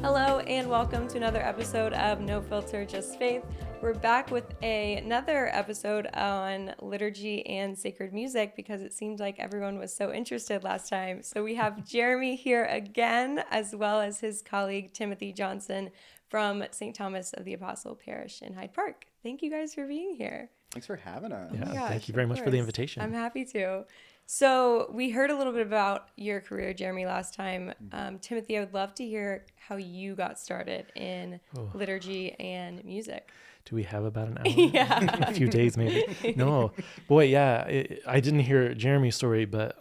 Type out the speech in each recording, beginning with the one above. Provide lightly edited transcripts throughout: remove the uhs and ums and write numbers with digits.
Hello and welcome to another episode of No Filter, Just Faith. We're back with another episode on liturgy and sacred music because it seemed like everyone was so interested last time. So we have Jeremy here again, as well as his colleague Timothy Johnson from St. Thomas of the Apostle Parish in Hyde Park. Thank you guys for being here. Thanks for having us. Yeah, gosh, thank you very much for the invitation. I'm happy to. So we heard a little bit about your career, Jeremy, last time. Timothy, I would love to hear how you got started in liturgy and music. Do we have about an hour? Yeah. A few days maybe. No. Boy, yeah. I didn't hear Jeremy's story, but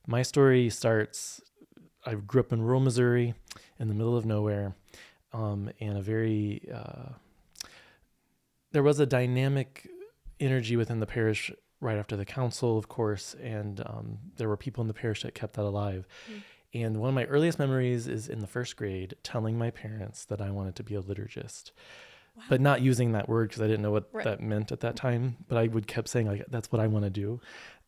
my story starts, I grew up in rural Missouri in the middle of nowhere, and there was a dynamic energy within the parish right after the council, of course, and there were people in the parish that kept that alive. And one of my earliest memories is in the first grade telling my parents that I wanted to be a liturgist. Wow. But not using that word because I didn't know what that meant at that time. But I would kept saying, like, that's what I want to do.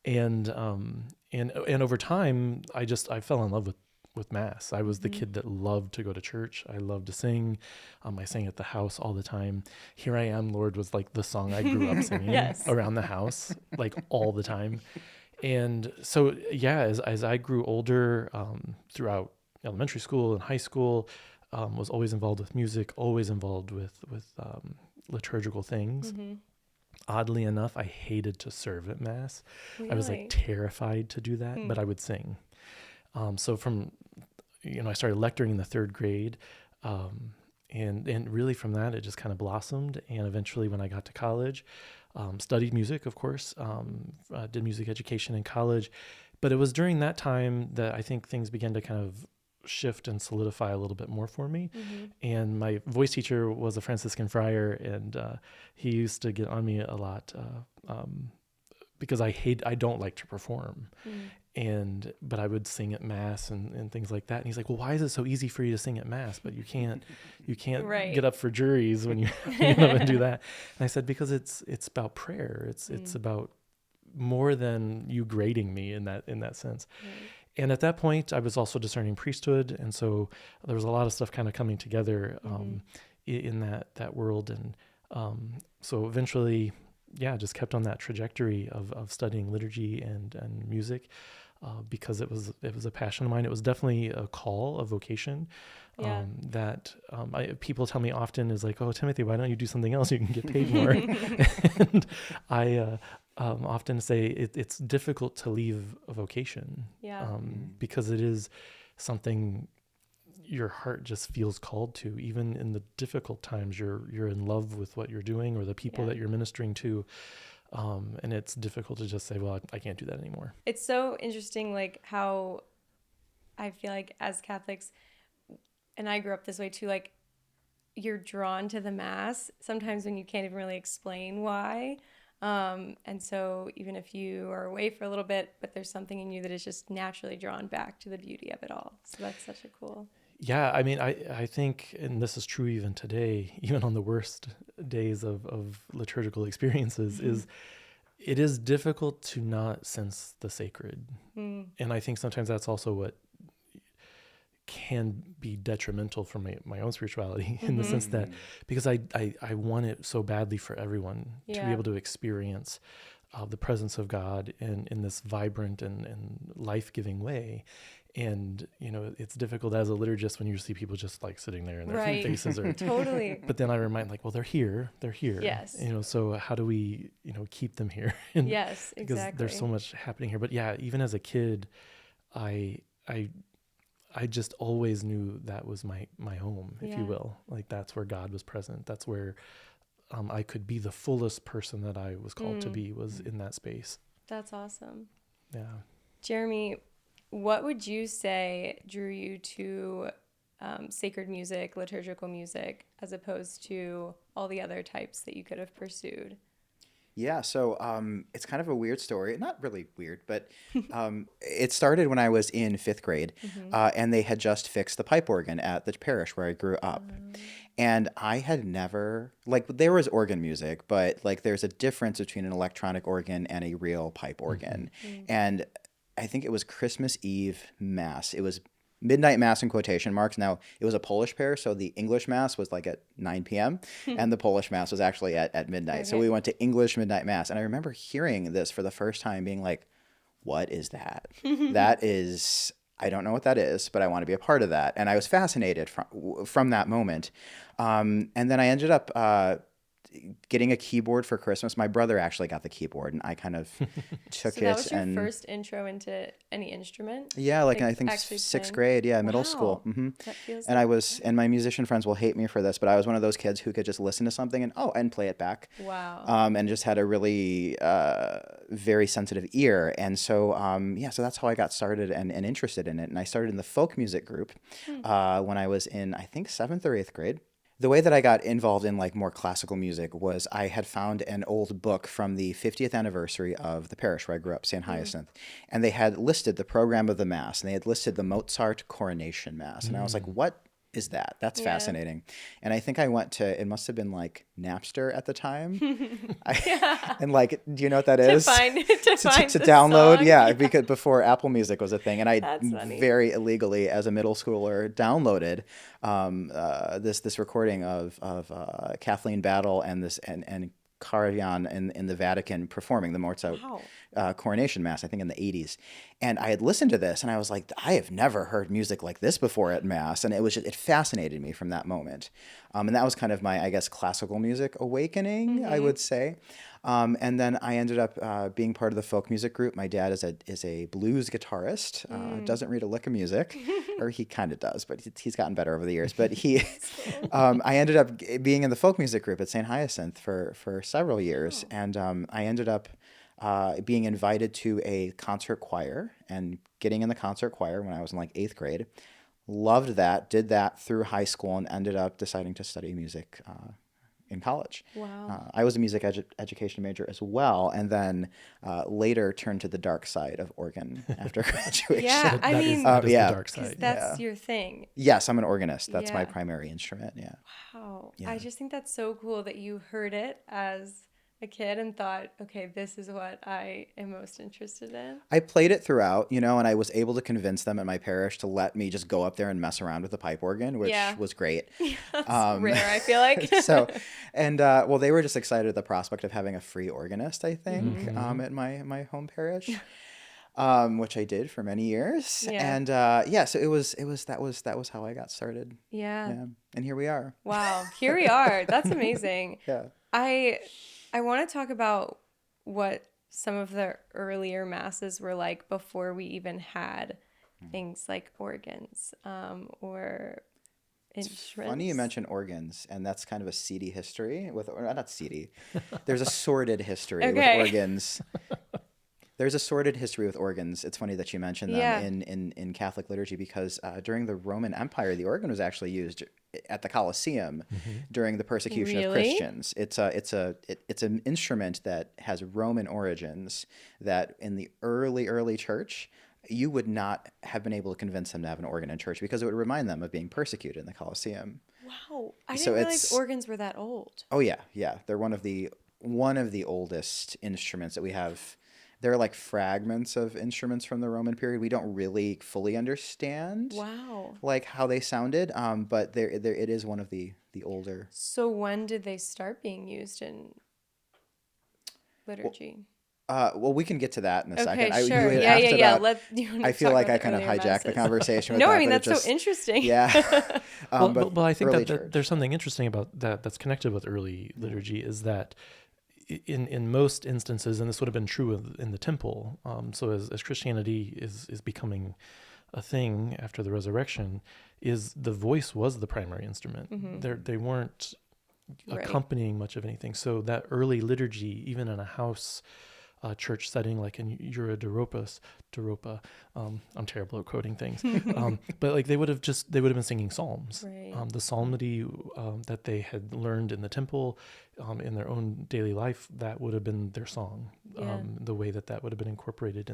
And over time, I fell in love with Mass. I was the kid that loved to go to church. I loved to sing. I sang at the house all the time. Here I Am, Lord was like the song I grew up singing around the house, like all the time. And so, yeah, as I grew older, throughout elementary school and high school, was always involved with music, always involved with liturgical things. Mm-hmm. Oddly enough, I hated to serve at Mass. Really? I was like terrified to do that, but I would sing. So from, I started lecturing in the third grade, and really from that, it just kind of blossomed. And eventually when I got to college, studied music, of course, did music education in college. But it was during that time that I think things began to kind of shift and solidify a little bit more for me. Mm-hmm. And my voice teacher was a Franciscan friar, and he used to get on me a lot because I don't like to perform. But I would sing at Mass and things like that. And he's like, well, why is it so easy for you to sing at Mass, but you can't get up for juries when you get up and do that? And I said, because it's about prayer. It's about more than you grading me in that sense. Right. And at that point, I was also discerning priesthood. And so there was a lot of stuff kind of coming together in that world. And so eventually, just kept on that trajectory of studying liturgy and music because it was a passion of mine. It was definitely a call, a vocation that people tell me often is like, oh, Timothy, why don't you do something else? You can get paid more. And I often say it's difficult to leave a vocation because it is something your heart just feels called to. Even in the difficult times, you're in love with what you're doing or the people that you're ministering to. And it's difficult to just say, well, I can't do that anymore. It's so interesting, like how I feel like as Catholics, and I grew up this way too, like you're drawn to the Mass sometimes when you can't even really explain why. And so even if you are away for a little bit, but there's something in you that is just naturally drawn back to the beauty of it all. So that's such a cool... Yeah, I mean, I think, and this is true even today, even on the worst days of liturgical experiences, it is difficult to not sense the sacred. And I think sometimes that's also what can be detrimental for my own spirituality in the sense that, because I want it so badly for everyone to be able to experience the presence of God in this vibrant and life-giving way. And, it's difficult as a liturgist when you see people just like sitting there and their faces are totally. But then I remind like, well, they're here. Yes. So how do we, keep them here? And yes, exactly. Because there's so much happening here. But yeah, even as a kid, I just always knew that was my home, if you will. Like that's where God was present. That's where I could be the fullest person that I was called to be, was in that space. That's awesome. Yeah. Jeremy, what would you say drew you to sacred music, liturgical music, as opposed to all the other types that you could have pursued? Yeah, so it's kind of a weird story. Not really weird, but it started when I was in fifth grade, and they had just fixed the pipe organ at the parish where I grew up. And I had never, there was organ music, but there's a difference between an electronic organ and a real pipe organ. And I think it was Christmas Eve Mass. It was midnight mass in quotation marks. Now, it was a Polish parish, so the English mass was like at 9 p.m. and the Polish mass was actually at midnight. So Okay. we went to English midnight mass. And I remember hearing this for the first time being like, what is that? That is, I don't know what that is, but I want to be a part of that. And I was fascinated from that moment. And then I ended up getting a keyboard for Christmas. My brother actually got the keyboard, and I kind of took So it. that was your and first intro into any instrument? yeah, like I think actually sixth playing? grade, yeah, middle Wow. school. That feels And like I was, and my musician friends will hate me for this, but I was one of those kids who could just listen to something and play it back. wow. And just had a really very sensitive ear. And so, so that's how I got started and interested in it. And I started in the folk music group when I was in, I think, 7th or 8th grade. The way that I got involved in like more classical music was I had found an old book from the 50th anniversary of the parish where I grew up, St. Hyacinth, and they had listed the program of the Mass, and they had listed the Mozart Coronation Mass. And I was like, what is that? That's Yeah. fascinating. And I think I went to, it must have been like Napster at the time. And like, do you know what that is? To find to the download, song. yeah, because before Apple Music was a thing, and I That's funny. very illegally as a middle schooler downloaded this recording of Kathleen Battle and Karajan in the Vatican performing the Mozart coronation mass, I think in the 80s. And I had listened to this and I was like, I have never heard music like this before at mass. And it fascinated me from that moment. And that was kind of my, I guess, classical music awakening, I would say. And then I ended up being part of the folk music group. My dad is a blues guitarist, doesn't read a lick of music, or he kind of does, but he's gotten better over the years. But I ended up being in the folk music group at St. Hyacinth for several years. And I ended up being invited to a concert choir and getting in the concert choir when I was in like 8th grade. Loved that, did that through high school, and ended up deciding to study music in college. Wow. I was a music education major as well, and then later turned to the dark side of organ after graduation. Yeah, I That is- mean, that is yeah. the dark 'cause side. that's your thing. Yes, I'm an organist. That's my Yeah. primary instrument. Yeah. Wow. Yeah. I just think that's so cool that you heard it as a kid and thought, okay, this is what I am most interested in. I played it throughout, and I was able to convince them at my parish to let me just go up there and mess around with the pipe organ, which Yeah. was great. That's rare, I feel like. Well, they were just excited at the prospect of having a free organist, I think, at my home parish, which I did for many years. Yeah. And that was how I got started. Yeah. Yeah. And here we are. Wow. Here we are. That's amazing. Yeah. I want to talk about what some of the earlier masses were like before we even had things like organs or instruments. Funny you mention organs, and that's kind of a seedy history or not seedy. There's a sordid history Okay. with organs. There's a sordid history with organs. It's funny that you mentioned them Yeah. in Catholic liturgy because during the Roman Empire, the organ was actually used at the Colosseum during the persecution of Really? Christians. It's an instrument that has Roman origins that in the early church, you would not have been able to convince them to have an organ in church because it would remind them of being persecuted in the Colosseum. Wow. I So didn't realize it's- organs were that old. Oh yeah. They're one of the oldest instruments that we have. They're like fragments of instruments from the Roman period. We don't really fully understand Wow. like how they sounded, but there it is one of the older. So when did they start being used in liturgy? Well, we can get to that in a Okay, second. sure. You had Yeah. asked about- You wanna I feel talk like about I the kind of earlier hijacked the masses. conversation. With No, that, I mean, but it that's so just- interesting. Yeah. Well, I think early that church. there's something interesting about that's connected with early liturgy is that in most instances, and this would have been true in the temple, so as Christianity is becoming a thing after the resurrection, is the voice was the primary instrument. They weren't Right. accompanying much of anything. So that early liturgy, even in a house church setting, like in Doropa, I'm terrible at quoting things, but like they would have been singing psalms. Right. The psalmody that they had learned in the temple, in their own daily life, that would have been their song. Yeah. The way that would have been incorporated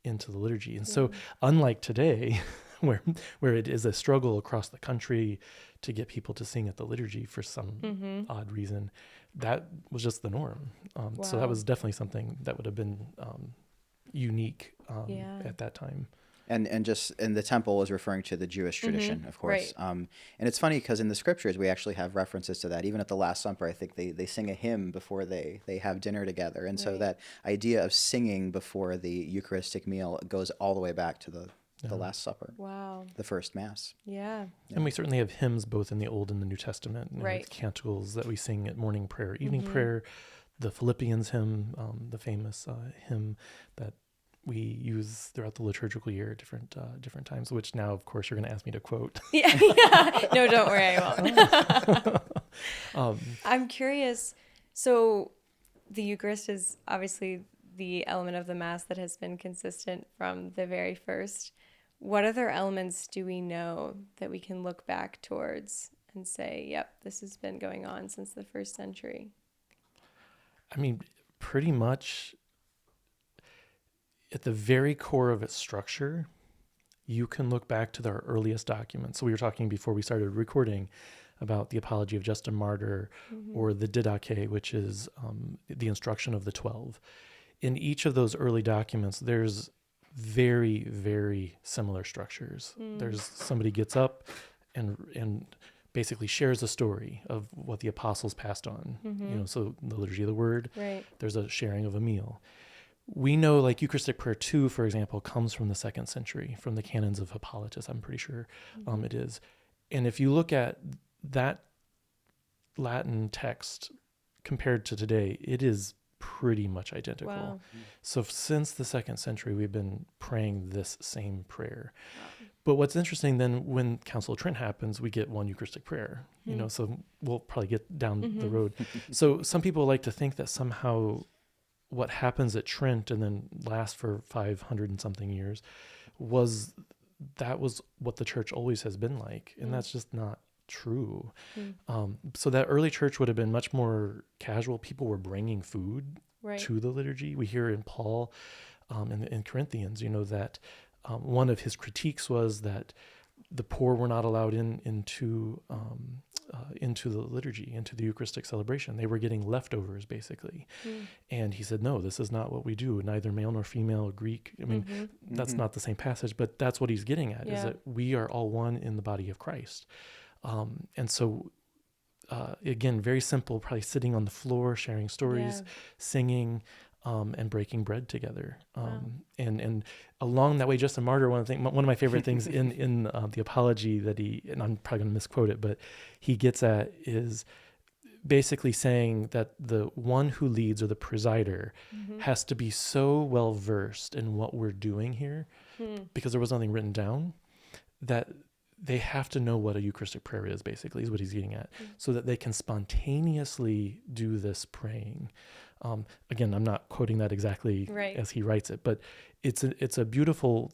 into the liturgy. And so unlike today, where it is a struggle across the country to get people to sing at the liturgy for some odd reason, that was just the norm. So that Wow. was definitely something that would have been unique Yeah. at that time. And the temple is referring to the Jewish tradition, of course. Right. And it's funny because in the scriptures we actually have references to that. Even at the Last Supper, I think they sing a hymn before they have dinner together. And so Right. that idea of singing before the Eucharistic meal goes all the way back to the Last Supper, Wow. the first Mass. Yeah. And we certainly have hymns both in the Old and the New Testament, Right. with canticles that we sing at morning prayer, evening prayer, the Philippians hymn, the famous hymn that we use throughout the liturgical year at different times, which now, of course, you're going to ask me to quote. Yeah. No, don't worry, I won't. I'm curious. So the Eucharist is obviously the element of the Mass that has been consistent from the very first. What other elements do we know that we can look back towards and say, yep, this has been going on since the first century? I mean, pretty much at the very core of its structure, you can look back to their earliest documents. So we were talking before we started recording about the Apology of Justin Martyr, or the Didache, which is the instruction of the 12. In each of those early documents, there's very, very similar structures. There's somebody gets up and basically shares a story of what the apostles passed on. So the Liturgy of the Word, Right. there's a sharing of a meal. We know, like, Eucharistic Prayer 2, for example, comes from the 2nd century, from the canons of Hippolytus, I'm pretty sure it is. And if you look at that Latin text compared to today, it is pretty much identical. Wow. So since the 2nd century, we've been praying this same prayer. But what's interesting then, when Council of Trent happens, we get one Eucharistic prayer, so we'll probably get down the road. So some people like to think that somehow what happens at Trent and then lasts for 500 and something years was what the church always has been like. And that's just not true. So that early church would have been much more casual. People were bringing food to the liturgy. We hear in Paul in Corinthians, that one of his critiques was that the poor were not allowed into the liturgy, into the Eucharistic celebration. They were getting leftovers, basically. And he said, no, this is not what we do. Neither male nor female, Greek. I mean, that's not the same passage, but that's what he's getting at, is that we are all one in the body of Christ. And so, again, very simple, probably sitting on the floor, sharing stories, singing, and breaking bread together. And along that way, Justin Martyr, one of my favorite things in the Apology that and I'm probably going to misquote it, but he gets at is basically saying that the one who leads, or the presider, has to be so well versed in what we're doing here, because there was nothing written down, that they have to know what a Eucharistic prayer is, basically, is what he's getting at, so that they can spontaneously do this praying. Again, I'm not quoting that exactly as he writes it, but it's a beautiful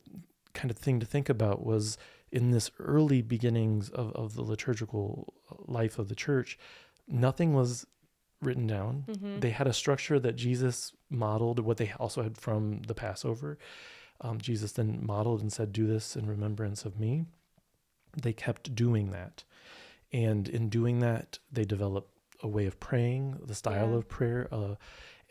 kind of thing to think about. Was in this early beginnings of the liturgical life of the church, nothing was written down. They had a structure that Jesus modeled, what they also had from the Passover. Jesus then modeled and said, do this in remembrance of me. They kept doing that. And in doing that, they developed a way of praying, the style of prayer.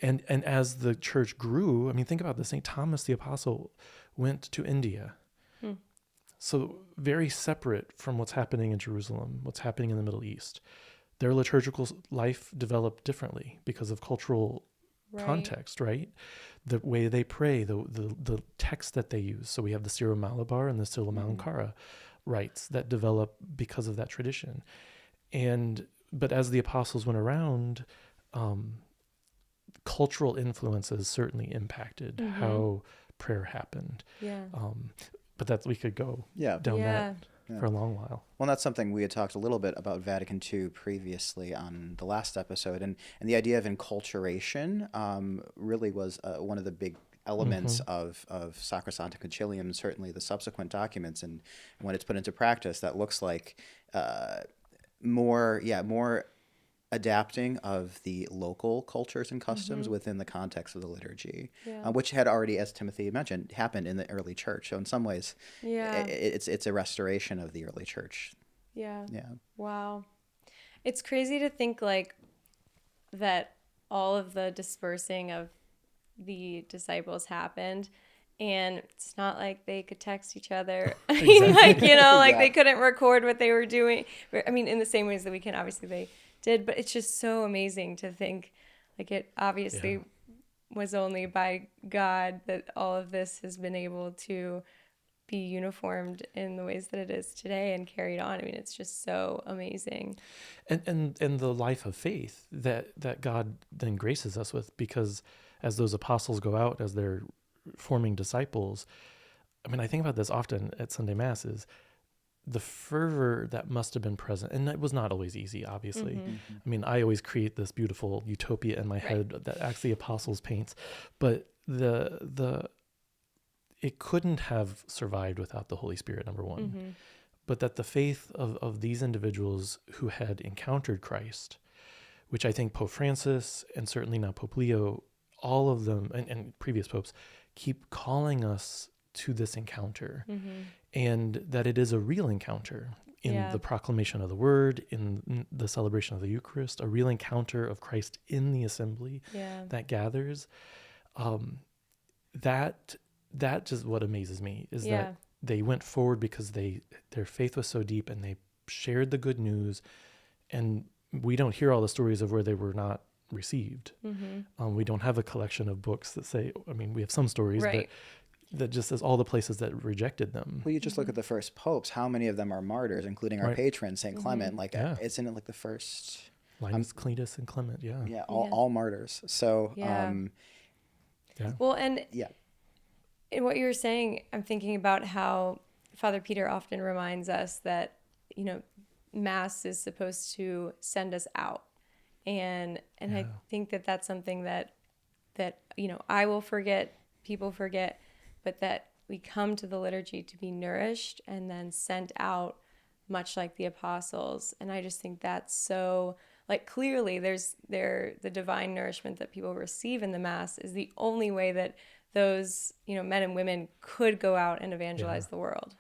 And as the church grew, I mean, think about this. St. Thomas the Apostle went to India. So very separate from what's happening in Jerusalem, what's happening in the Middle East. Their liturgical life developed differently because of cultural context, right? The way they pray, the text that they use. So we have the Syro-Malabar and the Syro-Malankara rites that develop because of that tradition. But as the apostles went around, cultural influences certainly impacted how prayer happened. But that we could go down that for a long while. Well, that's something we had talked a little bit about Vatican II previously on the last episode, and the idea of enculturation really was one of the big elements of Sacrosanctum Concilium, certainly the subsequent documents, and when it's put into practice, that looks like more adapting of the local cultures and customs within the context of the liturgy, which had already, as Timothy mentioned, happened in the early church. So in some ways, it's a restoration of the early church. Wow. It's crazy to think like that all of the dispersing of the disciples happened, And it's not like they could text each other. I mean, like, Yeah. they couldn't record what they were doing. I mean, in the same ways that we can, obviously they did, but it's just so amazing to think, like, it obviously was only by God that all of this has been able to be uniformed in the ways that it is today and carried on. I mean, it's just so amazing. And the life of faith that God then graces us with, because as those apostles go out, as they're forming disciples, I mean, I think about this often at Sunday masses, the fervor that must have been present, and it was not always easy, obviously. Mm-hmm. I mean, I always create this beautiful utopia in my head that actually apostles paints, but it couldn't have survived without the Holy Spirit, number one. Mm-hmm. But that the faith of these individuals who had encountered Christ, which I think Pope Francis and certainly now Pope Leo, all of them and previous popes keep calling us to this encounter, and that it is a real encounter in the proclamation of the word, in the celebration of the Eucharist, a real encounter of Christ in the assembly that gathers. That just what amazes me is that they went forward because their faith was so deep, and they shared the good news. And we don't hear all the stories of where they were not received. We don't have a collection of books that say, I mean, we have some stories, but that just says all the places that rejected them. Well, you just look at the first popes. How many of them are martyrs, including our patron, St. Clement? Like, isn't it like the first? Linus, Cletus, and Clement, Yeah, all martyrs. So, Well, and in what you were saying, I'm thinking about how Father Peter often reminds us that, Mass is supposed to send us out. And I think that that's something that I will forget, people forget, but that we come to the liturgy to be nourished and then sent out, much like the apostles. And I just think that's so, like, clearly the divine nourishment that people receive in the Mass is the only way that those, men and women could go out and evangelize the world.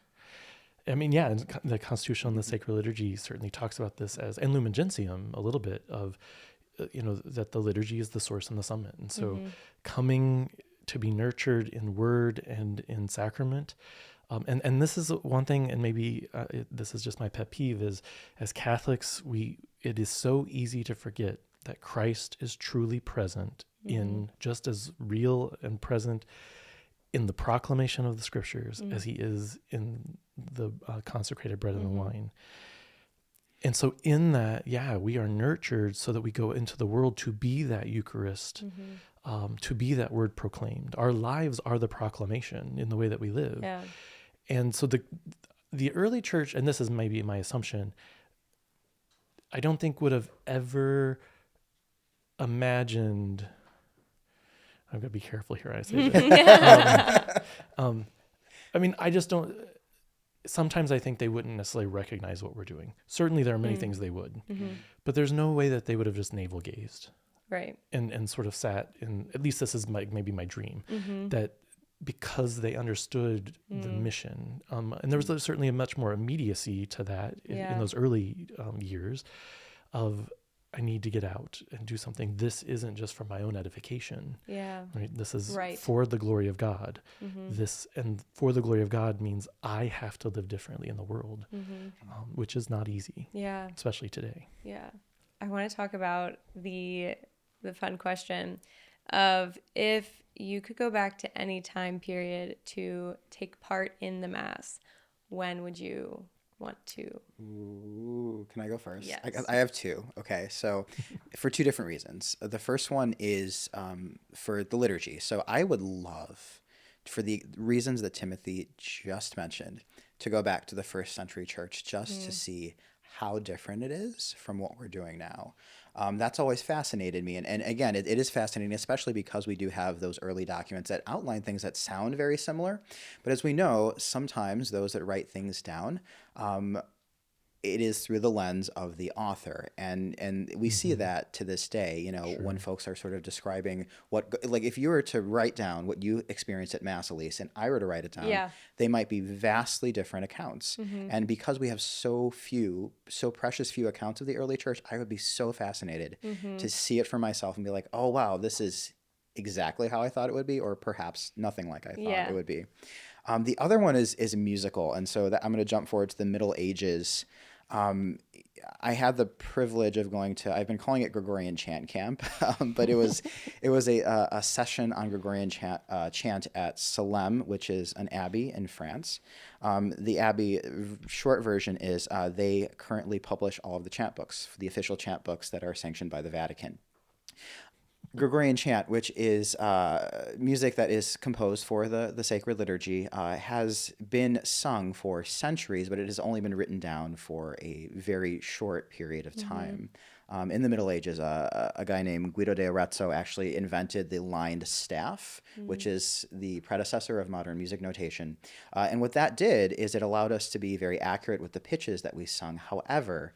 I mean, and the Constitution on the Sacred Liturgy certainly talks about this as, and Lumen Gentium a little bit of, that the liturgy is the source and the summit. And so coming to be nurtured in word and in sacrament. And this is one thing, and maybe this is just my pet peeve, is as Catholics, it is so easy to forget that Christ is truly present in, just as real and present in the proclamation of the scriptures as he is in the consecrated bread and the wine. And so in that, we are nurtured so that we go into the world to be that Eucharist, to be that word proclaimed. Our lives are the proclamation in the way that we live. Yeah. And so the early church, and this is maybe my assumption, I don't think would have ever imagined, I'm going to be careful here I say this. I mean, I just don't, sometimes I think they wouldn't necessarily recognize what we're doing. Certainly there are many things they would, but there's no way that they would have just navel gazed. Right. And sort of sat in, at least this is maybe my dream, that because they understood the mission, and there was certainly a much more immediacy to that in those early years of, I need to get out and do something. This isn't just for my own edification. Yeah. Right. This is for the glory of God. And for the glory of God means I have to live differently in the world, which is not easy. Yeah. Especially today. Yeah. I want to talk about the fun question of, if you could go back to any time period to take part in the Mass, when would you want to? Ooh, can I go first? Yes. I have two. Okay, so for two different reasons. The first one is for the liturgy. So I would love, for the reasons that Timothy just mentioned, to go back to the first century church just to see how different it is from what we're doing now. That's always fascinated me. And again, it is fascinating, especially because we do have those early documents that outline things that sound very similar. But as we know, sometimes those that write things down, it is through the lens of the author. And we see that to this day, when folks are sort of describing like if you were to write down what you experienced at Mass, Elise, and I were to write it down, they might be vastly different accounts. And because we have so precious few accounts of the early church, I would be so fascinated to see it for myself and be like, oh, wow, this is exactly how I thought it would be, or perhaps nothing like I thought Yeah. it would be. The other one is musical, and so that I'm going to jump forward to the Middle Ages. Um, I had the privilege of going to. I've been calling it Gregorian chant camp, but it was a session on Gregorian chant at Salem, which is an abbey in France. The abbey short version is they currently publish all of the chant books, the official chant books that are sanctioned by the Vatican. Gregorian chant, which is music that is composed for the sacred liturgy, has been sung for centuries, but it has only been written down for a very short period of time. In the Middle Ages, a guy named Guido de Arezzo actually invented the lined staff, which is the predecessor of modern music notation. And what that did is it allowed us to be very accurate with the pitches that we sung. However,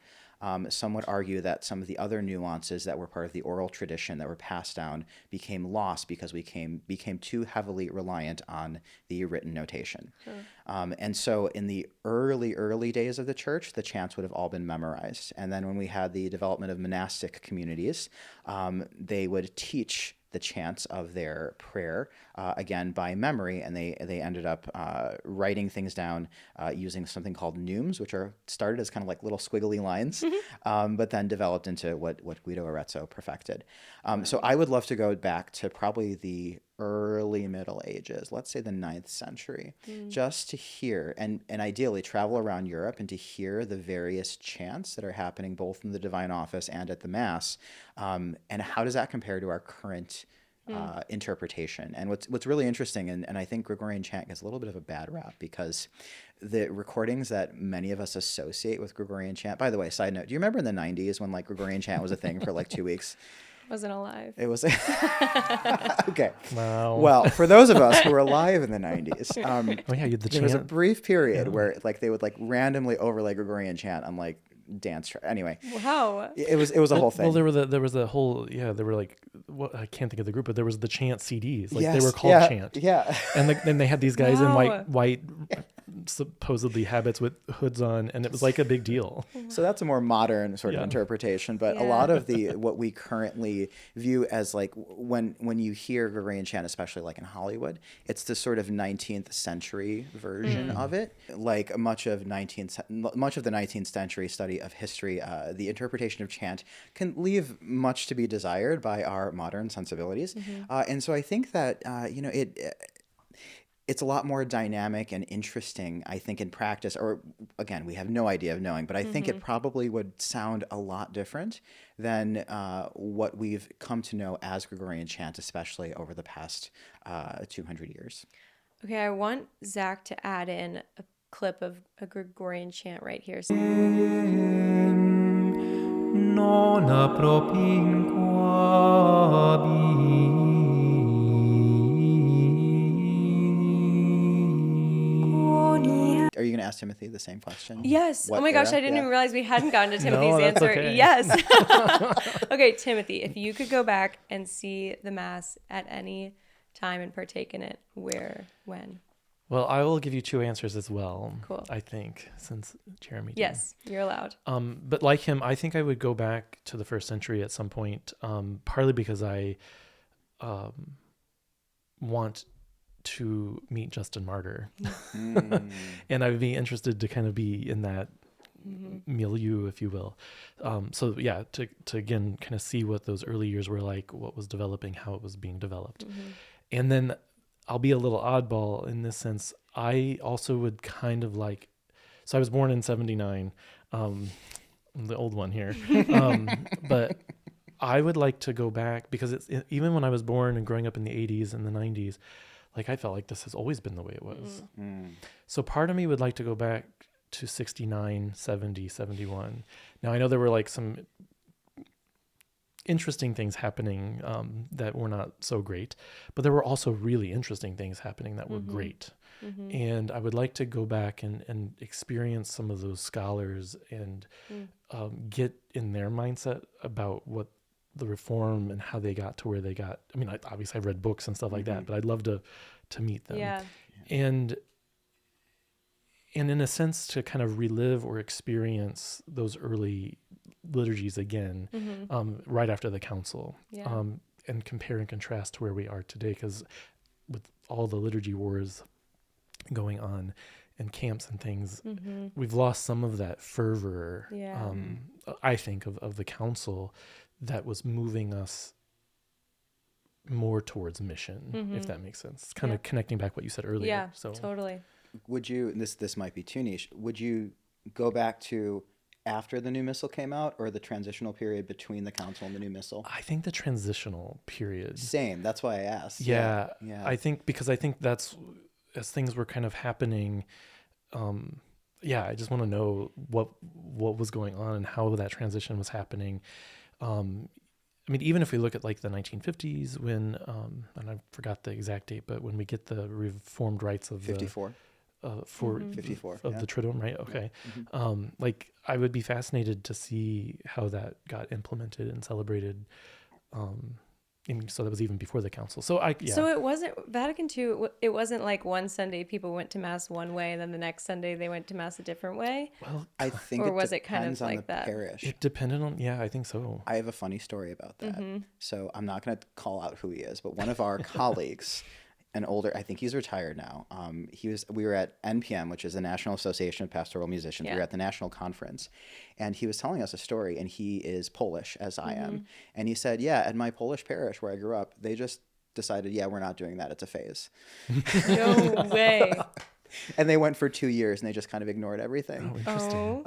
some would argue that some of the other nuances that were part of the oral tradition that were passed down became lost because we became too heavily reliant on the written notation. And so in the early days of the church, the chants would have all been memorized. And then when we had the development of monastic communities, they would teach the chants of their prayer, again, by memory, and they ended up writing things down using something called neumes, which are started as kind of like little squiggly lines, but then developed into what Guido Arezzo perfected. So I would love to go back to probably the early Middle Ages, let's say the 9th century, just to hear and ideally travel around Europe and to hear the various chants that are happening both in the divine office and at the Mass, and how does that compare to our current interpretation. And what's really interesting, and I think Gregorian chant gets a little bit of a bad rap because the recordings that many of us associate with Gregorian chant, by the way, side note, do you remember in the 90s when like Gregorian chant was a thing for like 2 weeks? Wasn't alive. It was okay. Wow. Well, for those of us who were alive in the 90s, Oh yeah, you had the there was a chant. brief period where like they would like randomly overlay Gregorian chant on like dance. Anyway, Wow. it was a whole thing. Well, there was a whole there were like I can't think of the group, but there was the chant CDs. Like they Yes, were called yeah, chant. yeah. And then they had these guys in Wow. white supposedly habits with hoods on, and it was like a big deal. So that's a more modern sort of Yeah. interpretation, but a Yeah. lot of what we currently view as like when you hear Gregorian chant, especially like in Hollywood, it's the sort of 19th century version of it. Like much of the 19th century study of history, the interpretation of chant can leave much to be desired by our modern sensibilities, and so I think that it's a lot more dynamic and interesting, I think, in practice. Or again, we have no idea of knowing, but I think it probably would sound a lot different than what we've come to know as Gregorian chant, especially over the past 200 years. Okay, I want Zach to add in a clip of a Gregorian chant right here. Non appropinquabi. Are you going to ask Timothy the same question? Yes. What Oh my gosh, era? I didn't Yeah. even realize we hadn't gotten to Timothy's that's answer. okay. Yes. Okay, Timothy, if you could go back and see the Mass at any time and partake in it, where, when? Well, I will give you two answers as well. Cool. I think, since Jeremy did. Yes, you're allowed. But like him, I think I would go back to the first century at some point, partly because I want to meet Justin Martyr. And I would be interested to kind of be in that milieu, if you will. So yeah, to again kind of see what those early years were like, what was developing, how it was being developed. And then I'll be a little oddball in this sense. I also would kind of like, so I was born in 79, I'm the old one here. But I would like to go back because even when I was born and growing up in the 80s and the 90s, like I felt like this has always been the way it was. So part of me would like to go back to 69, 70, 71. Now I know there were like some interesting things happening that were not so great, but there were also really interesting things happening that were great. And I would like to go back and experience some of those scholars and get in their mindset about what the reform and how they got to where they got. I mean, obviously I've read books and stuff like that, but I'd love to meet them. Yeah. And in a sense to kind of relive or experience those early liturgies again, right after the council. Yeah. and compare and contrast to where we are today, because with all the liturgy wars going on and camps and things, we've lost some of that fervor, Yeah. I think, of the council that was moving us more towards mission, if that makes sense. It's kind of connecting back what you said earlier. Yeah, So totally. Would you, and this might be too niche, would you go back to after the new missal came out, or the transitional period between the council and the new missal? I think the transitional period. Same. That's why I asked. Yeah. Yeah. I think that's as things were kind of happening. I just want to know what was going on and how that transition was happening. I mean, even if we look at like the 1950s, when and I forgot the exact date, but when we get the reformed rites of 54. the 54 of the Triduum, right? Okay. Like I would be fascinated to see how that got implemented and celebrated. So that was even before the council. So So it wasn't Vatican II. It wasn't like one Sunday people went to mass one way, and then the next Sunday they went to mass a different way. Well, I think Or was it kind of depends on like the that? parish. it depended on. Yeah, I think so. I have a funny story about that. So I'm not going to call out who he is, but one of our colleagues, an older, I think he's retired now. We were at NPM, which is the National Association of Pastoral Musicians. We were at the national conference, and he was telling us a story, and he is Polish, as I am. And he said, yeah, at my Polish parish where I grew up, they just decided, yeah, we're not doing that. It's a phase. No way. And they went for 2 years, and they just kind of ignored everything. Oh, interesting.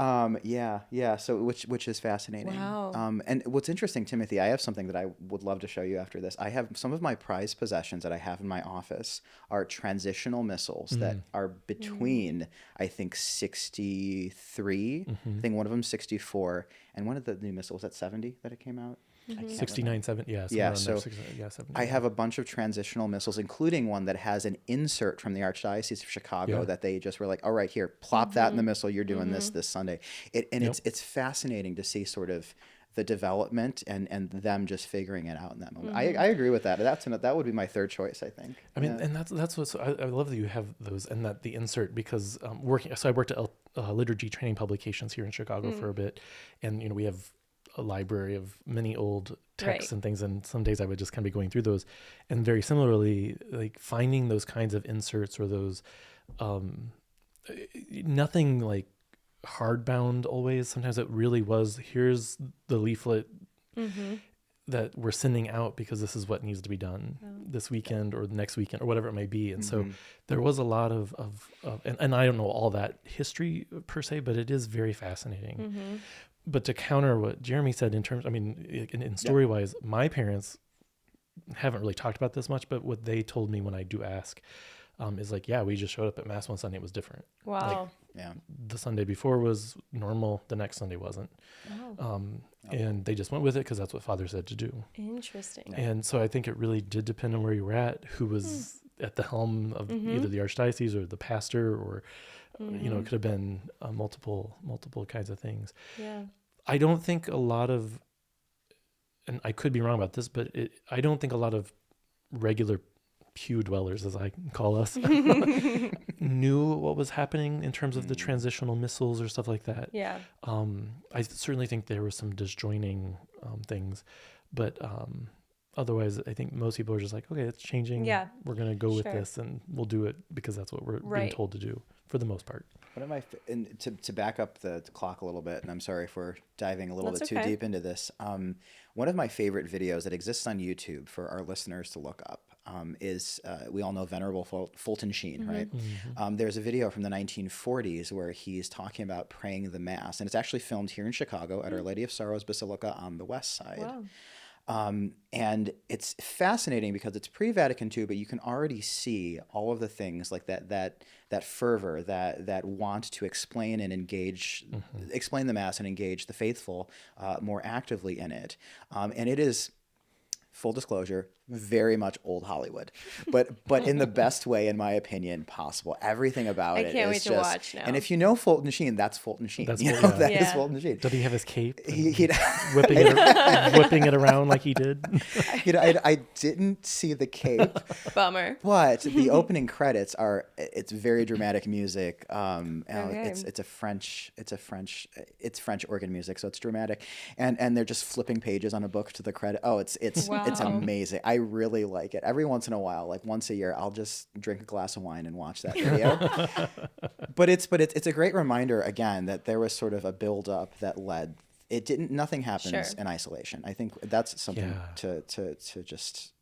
Yeah. So which is fascinating. Wow. And what's interesting, Timothy, I have something that I would love to show you after this. I have some of my prized possessions that I have in my office are transitional missals that are between, I think, 63. I think one of them 64, and one of the new missals at 70 that it came out. I can't 69, remember. 7, yeah. Yeah, somewhere so around there, 70. I have a bunch of transitional missals, including one that has an insert from the Archdiocese of Chicago that they just were like, all right, here, plop that in the missal. You're doing this Sunday. It's fascinating to see sort of the development and them just figuring it out in that moment. I agree with that. That would be my third choice, I think. I mean, and that's what's, I love that you have those and that the insert, because I worked at Liturgy Training Publications here in Chicago for a bit. And, we have a library of many old texts and things, and some days I would just kind of be going through those, and very similarly, like finding those kinds of inserts or those nothing like hardbound always. Sometimes it really was, here's the leaflet that we're sending out because this is what needs to be done this weekend or the next weekend or whatever it may be. And so there was a lot of and I don't know all that history per se, but it is very fascinating. But to counter what Jeremy said in terms, I mean, in story wise, my parents haven't really talked about this much, but what they told me when I do ask is like, yeah, we just showed up at mass one Sunday. It was different. Wow. The Sunday before was normal. The next Sunday wasn't. And they just went with it because that's what Father said to do. Interesting. And so I think it really did depend on where you were at, who was at the helm of either the Archdiocese or the pastor, or, it could have been multiple kinds of things. Yeah. I don't think a lot of, and I could be wrong about this, but I don't think a lot of regular pew dwellers, as I call us, knew what was happening in terms of the transitional missals or stuff like that. Yeah. I certainly think there were some disjoining things, but otherwise, I think most people are just like, okay, it's changing. Yeah. We're going to go with this, and we'll do it because that's what we're being told to do for the most part. And to back up the clock a little bit, and I'm sorry for diving a little bit too deep into this. One of my favorite videos that exists on YouTube for our listeners to look up is we all know Venerable Fulton Sheen, right? There's a video from the 1940s where he's talking about praying the Mass, and it's actually filmed here in Chicago at Our Lady of Sorrows Basilica on the west side. Wow. And it's fascinating because it's pre-Vatican II, but you can already see all of the things like that fervor, that want to explain and engage, explain the Mass and engage the faithful more actively in it. And it is, full disclosure, very much old Hollywood, but in the best way, in my opinion, possible. Everything about I it can't is wait to just, watch now. and if you know Fulton Sheen, that's Fulton Sheen. That's You know, Fulton, yeah. that is Yeah. Fulton Sheen. Did he have his cape and He whipping it around like he did? I didn't see the cape, Bummer. but the opening credits are, it's very dramatic music. Okay. It's French organ music, so it's dramatic, and they're just flipping pages on a book to the credit. Oh, it's Wow. amazing. I really like it. Every once in a while, like once a year, I'll just drink a glass of wine and watch that video. but it's a great reminder again that there was sort of a build up that led. Nothing happens Sure. in isolation. I think that's something Yeah. to just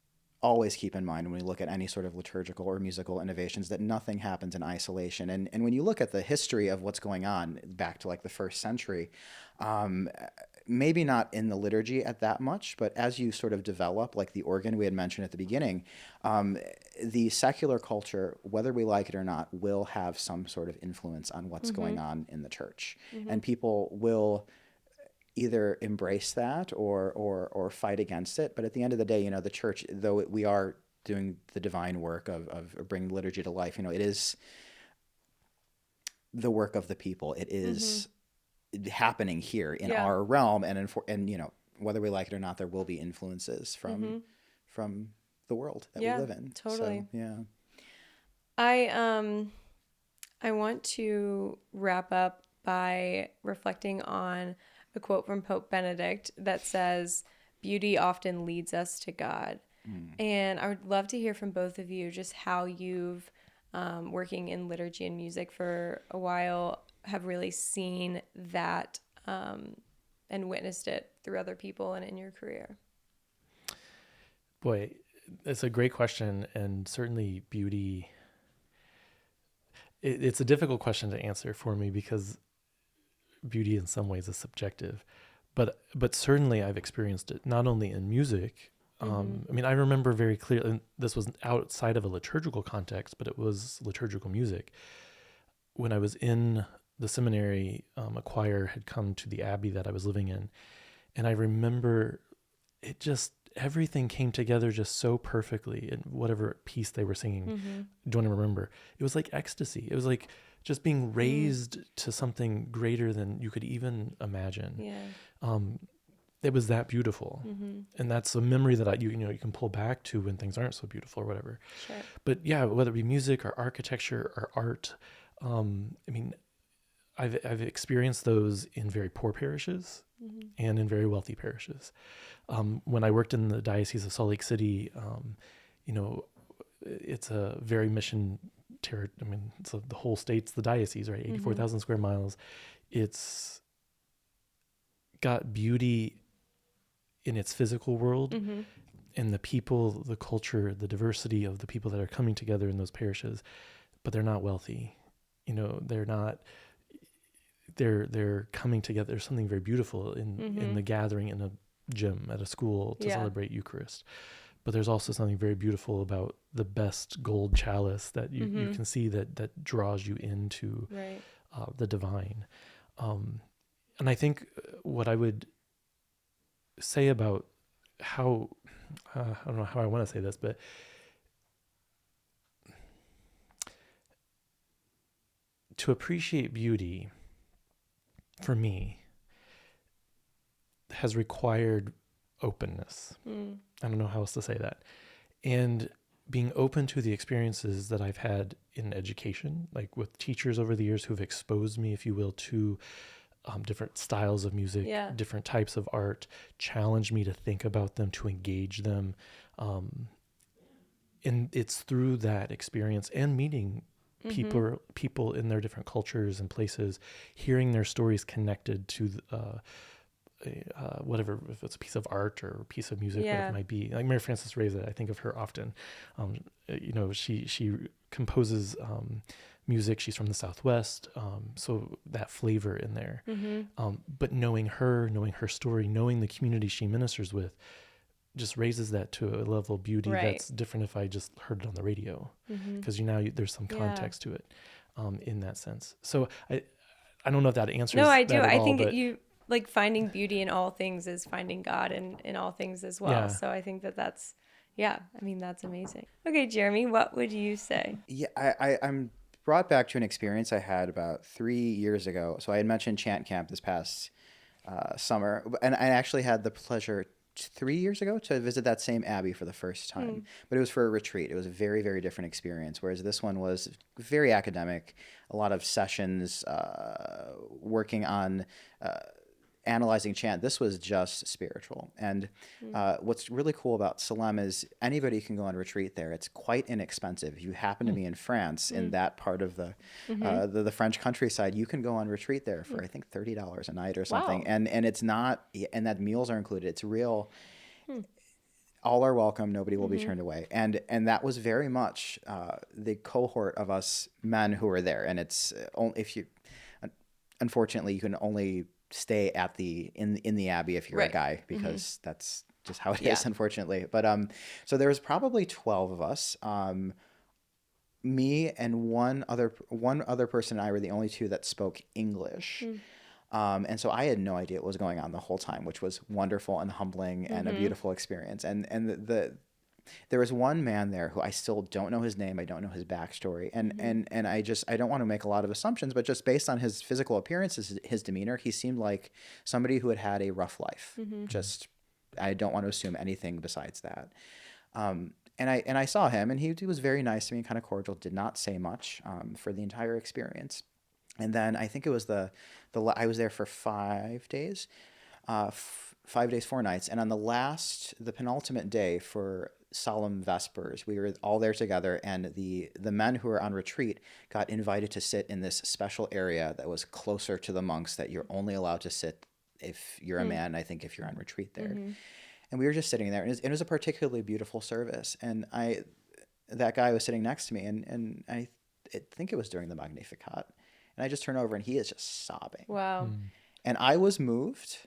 always keep in mind when we look at any sort of liturgical or musical innovations, that nothing happens in isolation. And when you look at the history of what's going on back to like the first century, maybe not in the liturgy at that much, but as you sort of develop, like the organ we had mentioned at the beginning, the secular culture, whether we like it or not, will have some sort of influence on what's going on in the church. And people will either embrace that or fight against it. But at the end of the day, the church, though we are doing the divine work of bringing liturgy to life, it is the work of the people. It is happening here in our realm, and whether we like it or not, there will be influences from the world that we live in. Totally. So, yeah. I want to wrap up by reflecting on a quote from Pope Benedict that says, "Beauty often leads us to God." And I would love to hear from both of you just how you've, working in liturgy and music for a while, have really seen that and witnessed it through other people and in your career. Boy, it's a great question, and certainly beauty. It's a difficult question to answer for me because beauty in some ways is subjective, but certainly I've experienced it not only in music. I mean, I remember very clearly, and this was outside of a liturgical context, but it was liturgical music. When I was in the seminary, a choir had come to the abbey that I was living in, and I remember everything came together just so perfectly in whatever piece they were singing. Don't even remember. It was like ecstasy. It was like just being raised to something greater than you could even imagine. Yeah. It was that beautiful. And that's a memory that you can pull back to when things aren't so beautiful or whatever. Sure. But yeah, whether it be music or architecture or art, I mean, I've experienced those in very poor parishes and in very wealthy parishes. When I worked in the Diocese of Salt Lake City, it's a very mission territory. I mean, the whole state's the diocese, right? 84,000 square miles. It's got beauty in its physical world, and the people, the culture, the diversity of the people that are coming together in those parishes, but they're not wealthy. They're not. They're coming together. There's something very beautiful in the gathering in a gym at a school to celebrate Eucharist. But there's also something very beautiful about the best gold chalice that you can see that draws you into the divine. And I think what I would say about how, I don't know how I want to say this, but to appreciate beauty, for me, has required openness. I don't know how else to say that. And being open to the experiences that I've had in education, like with teachers over the years who've exposed me, if you will, to different styles of music, different types of art, challenged me to think about them, to engage them. And it's through that experience and meeting people in their different cultures and places, hearing their stories connected to whatever, if it's a piece of art or a piece of music, whatever it might be. Like Mary Frances Reza, I think of her often. She composes music. She's from the Southwest, so that flavor in there. But knowing her story, knowing the community she ministers with, just raises that to a level of beauty that's different if I just heard it on the radio, because there's some context to it in that sense. So I don't know if that answers. No, I do. That at I all, think but you like finding beauty in all things is finding God in all things as well. Yeah. So I think that's Yeah, I mean, that's amazing. Okay, Jeremy, what would you say? Yeah, I'm brought back to an experience I had about 3 years ago. So I had mentioned Chant Camp this past summer, and I actually had the pleasure 3 years ago to visit that same abbey for the first time. But it was for a retreat. It was a very, very different experience, whereas this one was very academic, a lot of sessions working on analyzing chant. This was just spiritual. And what's really cool about Salem is anybody can go on retreat there. It's quite inexpensive. If you happen to be in France, in that part of the French countryside, you can go on retreat there for I think $30 a night or something. Wow. And it's not, and that meals are included. It's real. All are welcome. Nobody will be turned away. And that was very much the cohort of us men who were there. And it's only if you, unfortunately, you can only stay at in the abbey if you're a guy, because that's just how it is, unfortunately. But so there was probably 12 of us. Me and one other person and I were the only two that spoke English. And so I had no idea what was going on the whole time, which was wonderful and humbling and a beautiful experience. And there was one man there who I still don't know his name. I don't know his backstory. And I don't want to make a lot of assumptions, but just based on his physical appearance, his demeanor, he seemed like somebody who had had a rough life. Just, I don't want to assume anything besides that. And I saw him, and he was very nice to me, kind of cordial, did not say much for the entire experience. And then I think it was I was there for 5 days, 5 days, 4 nights. And on the penultimate day for solemn vespers, we were all there together, and the men who were on retreat got invited to sit in this special area that was closer to the monks, that you're only allowed to sit if you're a man, I think, if you're on retreat there. And we were just sitting there, and it was a particularly beautiful service. And that guy was sitting next to me, and I think it was during the Magnificat. And I just turned over, and he is just sobbing. Wow. And I was moved,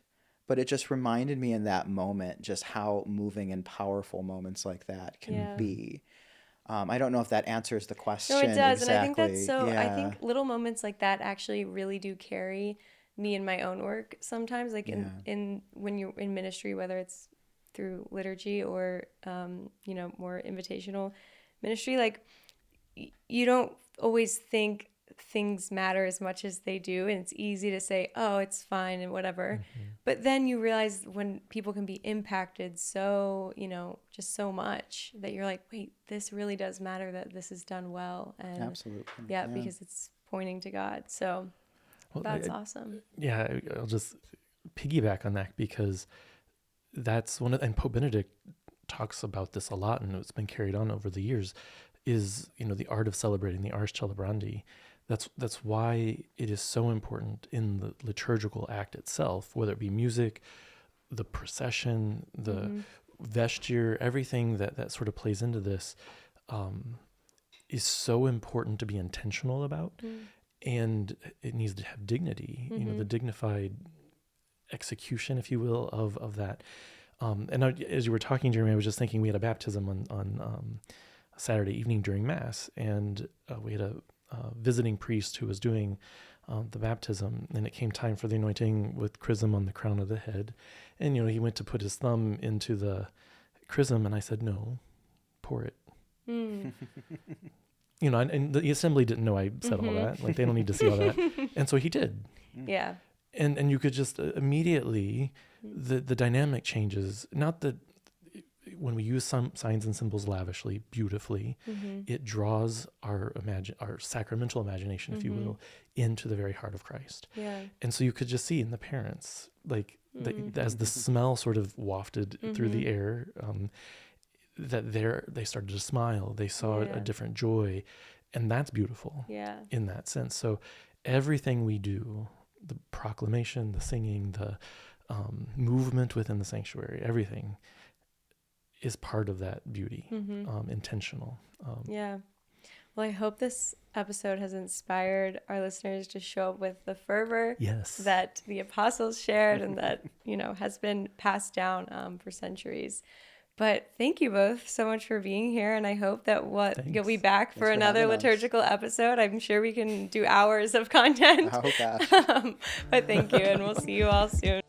but it just reminded me in that moment just how moving and powerful moments like that can be. I don't know if that answers the question. No, it does. Exactly. And I think that's so, I think little moments like that actually really do carry me in my own work sometimes, like in when you're in ministry, whether it's through liturgy or, more invitational ministry, like you don't always think things matter as much as they do, and it's easy to say, oh, it's fine and whatever, but then you realize when people can be impacted so just so much that you're like, wait, this really does matter, that this is done well. And absolutely, because it's pointing to God. So that's awesome. I'll just piggyback on that, because that's and Pope Benedict talks about this a lot, and it's been carried on over the years, is the art of celebrating, the ars celebrandi. That's why it is so important in the liturgical act itself, whether it be music, the procession, the vesture, everything that sort of plays into this is so important to be intentional about. And it needs to have dignity, the dignified execution, if you will, of that. And as you were talking, Jeremy, I was just thinking we had a baptism on Saturday evening during Mass, and we had a visiting priest who was doing the baptism, and it came time for the anointing with chrism on the crown of the head. And, he went to put his thumb into the chrism, and I said, no, pour it. And the assembly didn't know I said all that. Like, they don't need to see all that. And so he did. Yeah. And you could just immediately, the dynamic changes. Not that when we use some signs and symbols lavishly, beautifully, it draws our sacramental imagination, if you will, into the very heart of Christ. Yeah. And so you could just see in the parents, like as the smell sort of wafted through the air, that they started to smile. They saw a different joy, and that's beautiful. Yeah. In that sense. So everything we do, the proclamation, the singing, the movement within the sanctuary, everything is part of that beauty, intentional. Well, I hope this episode has inspired our listeners to show up with the fervor that the apostles shared and that, has been passed down for centuries. But thank you both so much for being here. And I hope that you'll be back for another liturgical episode. I'm sure we can do hours of content. Oh, gosh. But thank you, and we'll see you all soon.